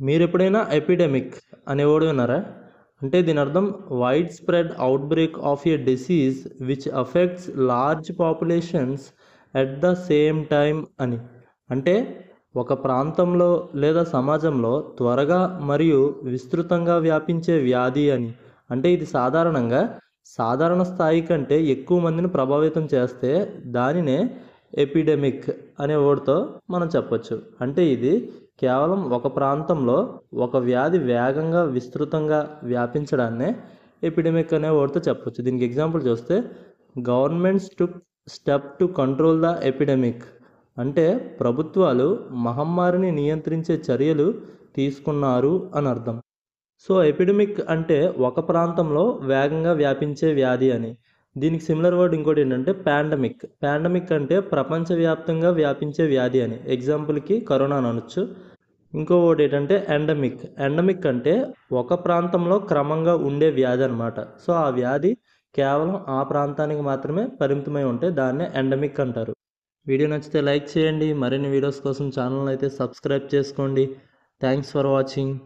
మీరు ఎప్పుడైనా ఎపిడెమిక్ అనే వర్డ్ విన్నారా? అంటే దీని అర్థం wide spread outbreak of a disease which affects large populations at the same time అని. అంటే ఒక ప్రాంతంలో లేదా సమాజంలో త్వరగా మరియు విస్తృతంగా వ్యాపించే వ్యాధి అని. అంటే ఇది సాధారణ స్థాయి కంటే ఎక్కువ మందిని ప్రభావితం చేస్తే దానినే ఎపిడెమిక్ అనే వర్డ్తో మనం చెప్పొచ్చు. అంటే ఇది కేవలం ఒక ప్రాంతంలో ఒక వ్యాధి వేగంగా విస్తృతంగా వ్యాపించడాన్నే ఎపిడెమిక్ అనే వర్డ్తో చెప్పొచ్చు. దీనికి ఎగ్జాంపుల్ చూస్తే governments took step to control the epidemic. అంటే ప్రభుత్వాలు మహమ్మారిని నియంత్రించే చర్యలు తీసుకున్నారు అని అర్థం. సో ఎపిడెమిక్ అంటే ఒక ప్రాంతంలో వేగంగా వ్యాపించే వ్యాధి అని. దీనికి సిమిలర్ వర్డ్ ఇంకోటి ఏంటంటే పాండమిక్. పాండమిక్ అంటే ప్రపంచవ్యాప్తంగా వ్యాపించే వ్యాధి అని. ఎగ్జాంపుల్కి కరోనా అనొచ్చు. ఇంకో వర్డ్ ఏంటంటే ఎండమిక్. ఎండమిక్ అంటే ఒక ప్రాంతంలో క్రమంగా ఉండే వ్యాధి అనమాట. సో ఆ వ్యాధి కేవలం ఆ ప్రాంతానికి మాత్రమే పరిమితమై ఉంటే దాన్నే ఎండమిక్ అంటారు. వీడియో నచ్చితే లైక్ చేయండి. మరిన్ని వీడియోస్ కోసం ఛానల్ అయితే సబ్స్క్రైబ్ చేసుకోండి. Thanks for watching.